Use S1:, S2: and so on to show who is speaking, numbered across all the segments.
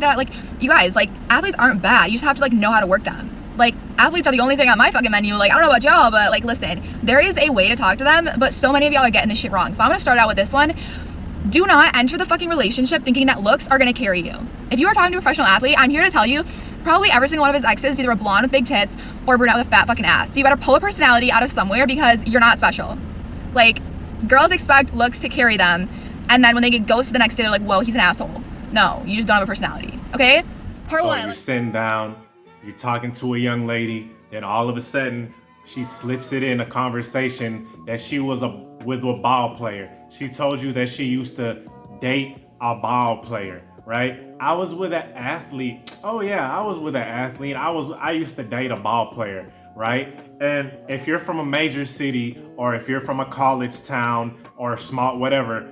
S1: that. Like, you guys, like, athletes aren't bad. You just have to, like, know how to work them. Like, athletes are the only thing on my fucking menu. Like, I don't know about y'all, but, like, listen, there is a way to talk to them, but so many of y'all are getting this shit wrong. So I'm gonna start out with this one. Do not enter the fucking relationship thinking that looks are gonna carry you. If you are talking to a professional athlete, I'm here to tell you, probably every single one of his exes is either a blonde with big tits or a brunette with a fat fucking ass. So you better pull a personality out of somewhere because you're not special. Like, girls expect looks to carry them, and then when they get ghosted the next day, they're like, whoa, he's an asshole. No, you just don't have a personality, okay? Part one.
S2: You're sitting down, you're talking to a young lady, then all of a sudden, she slips it in a conversation that she was with a ball player. She told you that she used to date a ball player, right? I was with an athlete. Oh yeah, I was with an athlete. I used to date a ball player, right? And if you're from a major city, or if you're from a college town or small, whatever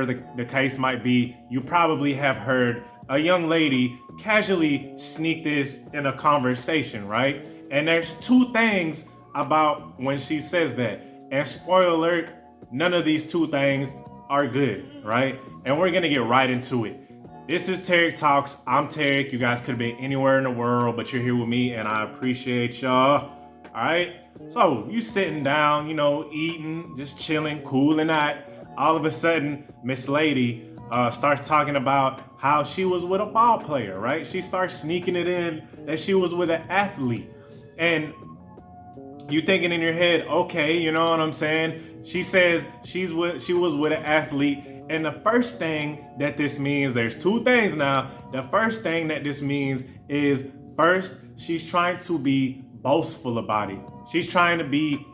S2: the case might be, you probably have heard a young lady casually sneak this in a conversation, right? And there's two things about when she says that. And spoiler alert, none of these two things are good, right? And we're gonna get right into it. This is Tarik Talks. I'm Tarik. You guys could be anywhere in the world, but you're here with me, and I appreciate y'all. All right. So you sitting down, eating, just chilling, cool and hot. All of a sudden, Miss Lady starts talking about how she was with a ball player, right? She starts sneaking it in that she was with an athlete, and you thinking in your head, okay, you know what I'm saying? She says she was with an athlete. And the first thing that this means, there's two things now. The first thing that this means is, first, she's trying to be boastful about it. She's trying to be,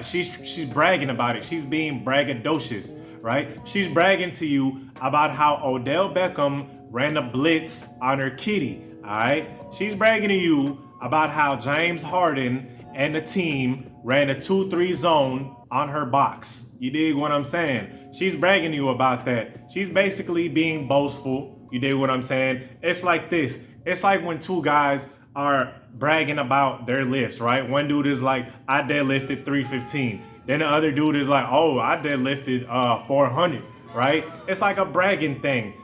S2: she's bragging about it. She's being braggadocious, right? She's bragging to you about how Odell Beckham ran a blitz on her kitty, all right? She's bragging to you about how James Harden and the team ran a 2-3 zone on her box. You dig what I'm saying? She's bragging to you about that. She's basically being boastful. You dig what I'm saying? It's like this. It's like when two guys are bragging about their lifts, right? One dude is like, I deadlifted 315. Then the other dude is like, oh, I deadlifted 400, right? It's like a bragging thing.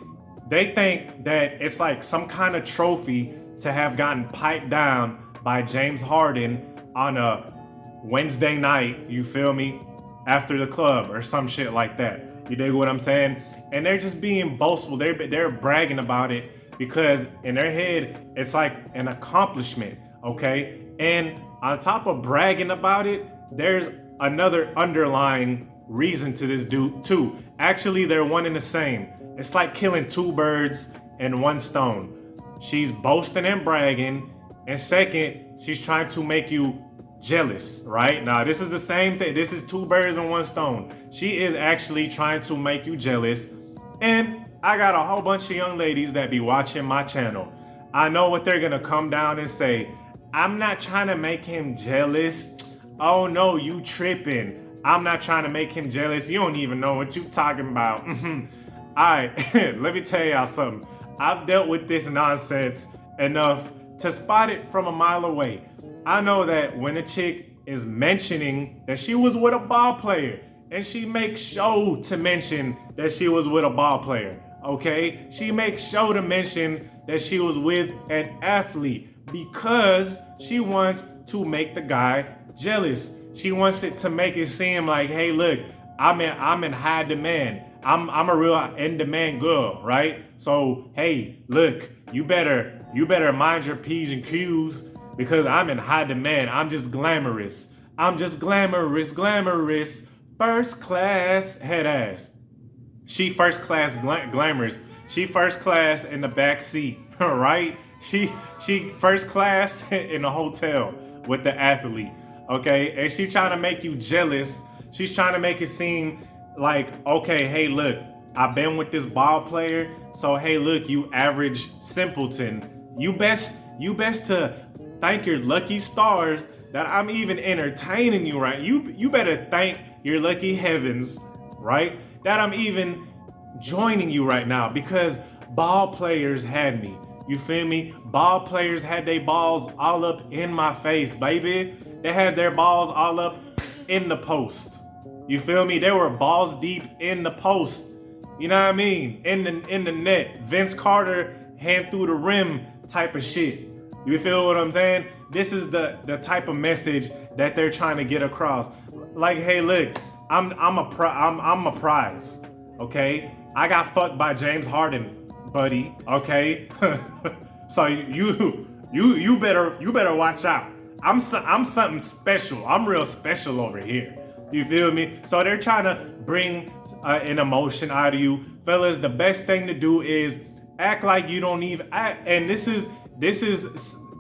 S2: They think that it's like some kind of trophy to have gotten piped down by James Harden on a Wednesday night, you feel me, after the club or some shit like that. You dig what I'm saying? And they're just being boastful. They're bragging about it because in their head, it's like an accomplishment, okay? And on top of bragging about it, there's another underlying reason to this dude too. Actually, they're one and the same. It's like killing two birds and one stone. She's boasting and bragging, and second, she's trying to make you jealous, right? Now, this is the same thing. This is two birds and one stone. She is actually trying to make you jealous. And I got a whole bunch of young ladies that be watching my channel. I know what they're gonna come down and say. I'm not trying to make him jealous. Oh no, you tripping. I'm not trying to make him jealous. You don't even know what you talking about. All right, let me tell y'all something. I've dealt with this nonsense enough to spot it from a mile away. I know that when a chick is mentioning that she was with a ball player, and she makes sure to mention that she was with a ball player, okay? She makes sure to mention that she was with an athlete because she wants to make the guy jealous. She wants it to make it seem like, hey, look, I'm in high demand. I'm a real in-demand girl, right? So, hey, look, you better mind your P's and Q's, because I'm in high demand. I'm just glamorous. First class head ass. She first class glamorous. She first class in the back seat, right? She first class in the hotel with the athlete, okay? And she trying to make you jealous. She's trying to make it seem like, okay, hey, look, I've been with this ball player, so hey, look, you average simpleton. You best to thank your lucky stars that I'm even entertaining you, right? You better thank your lucky heavens, right? That I'm even joining you right now, because ball players had me. You feel me? Ball players had their balls all up in my face, baby. They had their balls all up in the post. You feel me? They were balls deep in the post. You know what I mean? In the net. Vince Carter hand through the rim type of shit. You feel what I'm saying? This is the type of message that they're trying to get across. Like, hey, look, I'm a prize. Okay? I got fucked by James Harden, buddy. Okay? So you better watch out. I'm something special. I'm real special over here. You feel me? So they're trying to bring an emotion out of you. Fellas, the best thing to do is act like you don't even act. And this is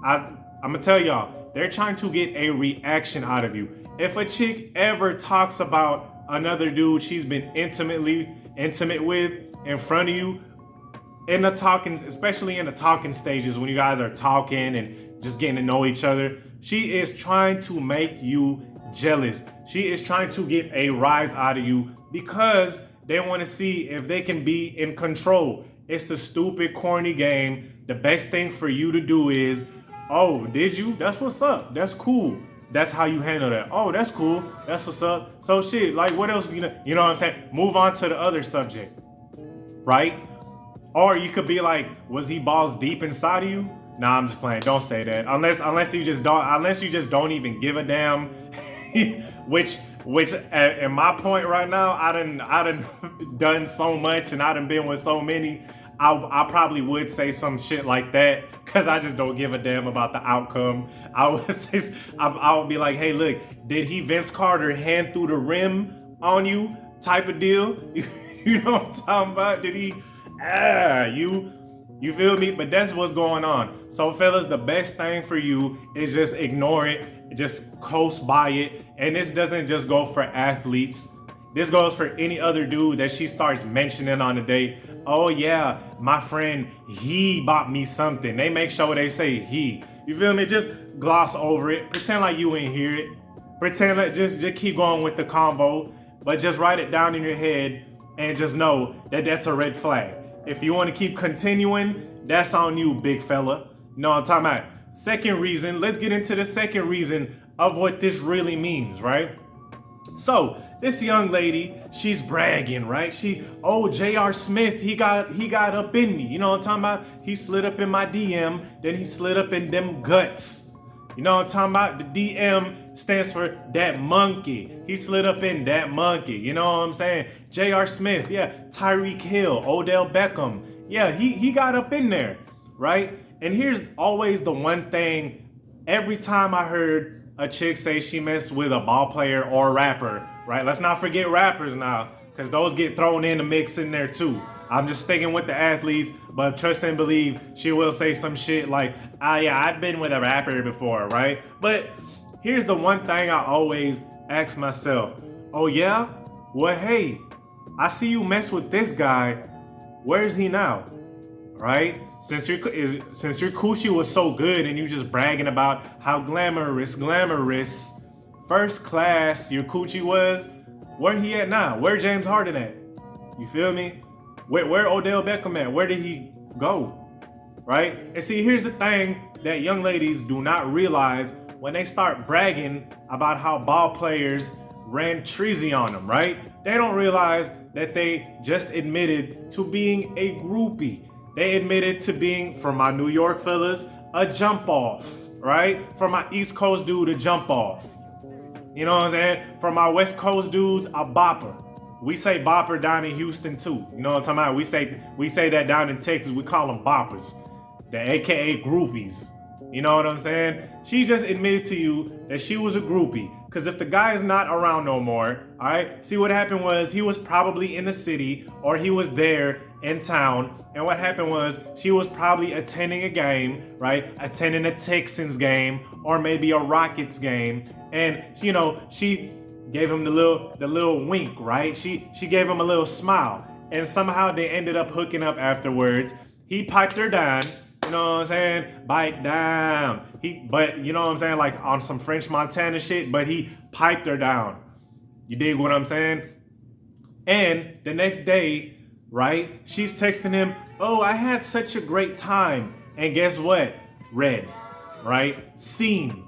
S2: I'm gonna tell y'all, they're trying to get a reaction out of you. If a chick ever talks about another dude she's been intimate with in front of you, in the talking, especially in the talking stages when you guys are talking and just getting to know each other, she is trying to make you jealous. She is trying to get a rise out of you because they want to see if they can be in control. It's a stupid, corny game. The best thing for you to do is, oh, did you? That's what's up. That's cool. That's how you handle that. Oh, that's cool. That's what's up. So shit, like what else, you know what I'm saying? Move on to the other subject, right? Or you could be like, was he balls deep inside of you? Nah, I'm just playing. Don't say that. Unless you just don't even give a damn. which at my point right now, I done so much and I done been with so many. I probably would say some shit like that because I just don't give a damn about the outcome. I would be like, hey, look, did he Vince Carter hand through the rim on you type of deal? You know what I'm talking about? Did he? You feel me? But that's what's going on. So fellas, the best thing for you is just ignore it, just coast by it. And this doesn't just go for athletes. This goes for any other dude that she starts mentioning on a date. Oh yeah, my friend, he bought me something. They make sure they say he. You feel me? Just gloss over it. Pretend like you ain't hear it. Pretend like just keep going with the convo. But just write it down in your head and just know that that's a red flag. If you want to keep continuing, that's on you, big fella. You know what I'm talking about? Second reason, let's get into the second reason of what this really means, right? So, this young lady, she's bragging, right? J.R. Smith, he got up in me. You know what I'm talking about? He slid up in my DM, then he slid up in them guts. You know what I'm talking about? The DM stands for that monkey. He slid up in that monkey. You know what I'm saying? J.R. Smith, yeah. Tyreek Hill, Odell Beckham. Yeah, he got up in there, right? And here's always the one thing, every time I heard a chick say she messed with a ball player or a rapper, right? Let's not forget rappers now, because those get thrown in the mix in there too. I'm just sticking with the athletes, but trust and believe she will say some shit like, yeah, I've been with a rapper before, right? But here's the one thing I always ask myself. Oh yeah? Well, hey, I see you mess with this guy. Where is he now? Right? Since your coochie was so good and you just bragging about how glamorous, first class your coochie was, where he at now? Where James Harden at? You feel me? Where Odell Beckham at? Where did he go? Right? And see, here's the thing that young ladies do not realize when they start bragging about how ball players ran treasy on them, right? They don't realize that they just admitted to being a groupie. They admitted to being, for my New York fellas, a jump off, right? For my East Coast dude, a jump off. You know what I'm saying? For my West Coast dudes, a bopper. We say bopper down in Houston too. You know what I'm talking about? We say that down in Texas. We call them boppers, the AKA groupies. You know what I'm saying? She just admitted to you that she was a groupie. Because if the guy is not around no more, all right, see what happened was he was probably in the city or he was there in town. And what happened was she was probably attending a game, right? Attending a Texans game or maybe a Rockets game. And, you know, she gave him the little wink, right? She gave him a little smile. And somehow they ended up hooking up afterwards. He piped her down. You know what I'm saying? Bite down. But you know what I'm saying? Like on some French Montana shit, but he piped her down. You dig what I'm saying? And the next day, right? She's texting him, oh, I had such a great time. And guess what? Read, right? Seen.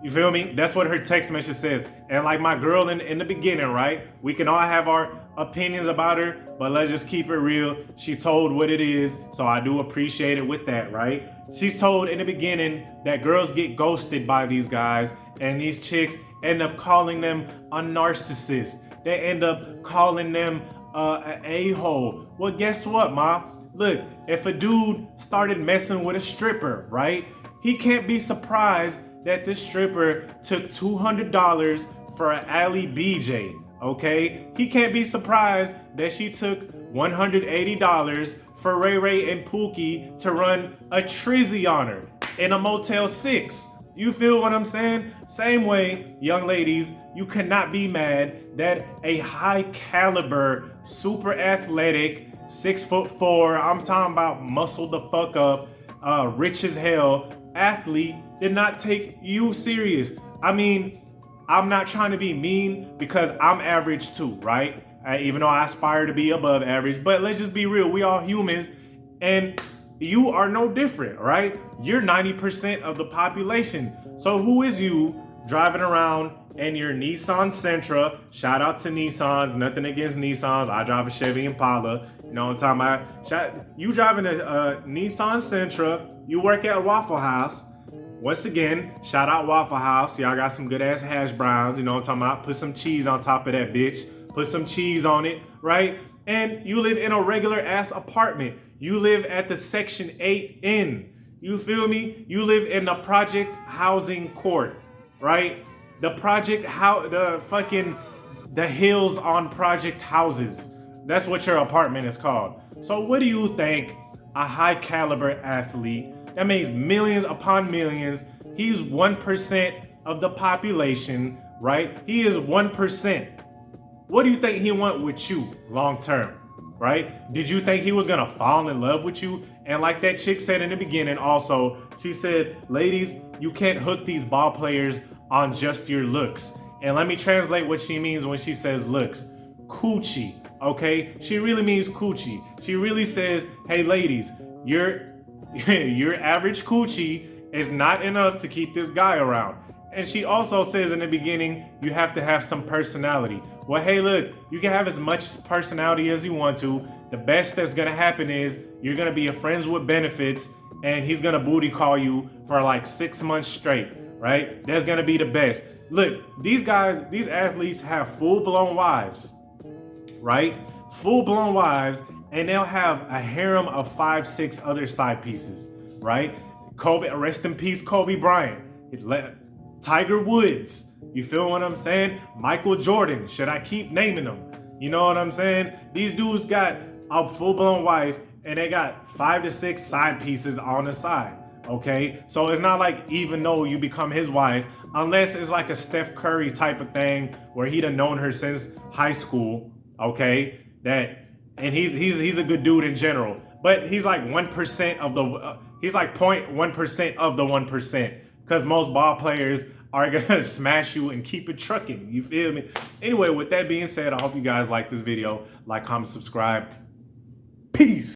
S2: You feel me? That's what her text message says. And like my girl in the beginning, right? We can all have our opinions about her, but let's just keep it real. She told what it is, so I do appreciate it with that, right? She's told in the beginning that girls get ghosted by these guys, and these chicks end up calling them a narcissist. They end up calling them an a-hole. Well, guess what, ma? Look, if a dude started messing with a stripper, right? He can't be surprised that this stripper took $200 for an alley BJ, okay? He can't be surprised that she took $180 for Ray Ray and Pookie to run a trizzy on her in a Motel 6. You feel what I'm saying? Same way, young ladies, you cannot be mad that a high caliber, super athletic, 6'4", I'm talking about muscle the fuck up, rich as hell athlete did not take you serious. I mean, I'm not trying to be mean because I'm average too, right? Even though I aspire to be above average, but let's just be real. We all humans, and you are no different, right? You're 90% of the population. So who is you driving around in your Nissan Sentra? Shout out to Nissans, nothing against Nissans. I drive a Chevy Impala. You know what I'm talking about? You driving a Nissan Sentra, you work at Waffle House. Once again, shout out Waffle House. Y'all got some good ass hash browns. You know what I'm talking about? Put some cheese on top of that bitch. Put some cheese on it, right? And you live in a regular ass apartment. You live at the Section 8 Inn. You feel me? You live in the project housing court, right? The the hills on project houses. That's what your apartment is called. So what do you think a high caliber athlete, that means millions upon millions, he's 1% of the population, right? He is 1%. What do you think he want with you long term, right? Did you think he was gonna fall in love with you? And like that chick said in the beginning also, she said, ladies, you can't hook these ball players on just your looks. And let me translate what she means when she says looks. Coochie, okay? She really means coochie. She really says, hey ladies, your average coochie is not enough to keep this guy around. And she also says in the beginning, you have to have some personality. Well, hey, look, you can have as much personality as you want to. The best that's gonna happen is you're gonna be a friends with benefits, and he's gonna booty call you for like 6 months straight, right? That's gonna be the best. Look, these guys, these athletes have full-blown wives, right? Full-blown wives, and they'll have a harem of 5-6 other side pieces, right? Kobe, rest in peace, Kobe Bryant. Tiger Woods, you feel what I'm saying? Michael Jordan, should I keep naming them? You know what I'm saying? These dudes got a full-blown wife, and they got 5 to 6 side pieces on the side, okay? So it's not like even though you become his wife, unless it's like a Steph Curry type of thing where he'd have known her since high school, okay? And he's a good dude in general, but he's like 1% of the, he's like 0.1% of the 1%, because most ball players are gonna smash you and keep it trucking. You feel me? Anyway, with that being said, I hope you guys like this video. Like, comment, subscribe. Peace.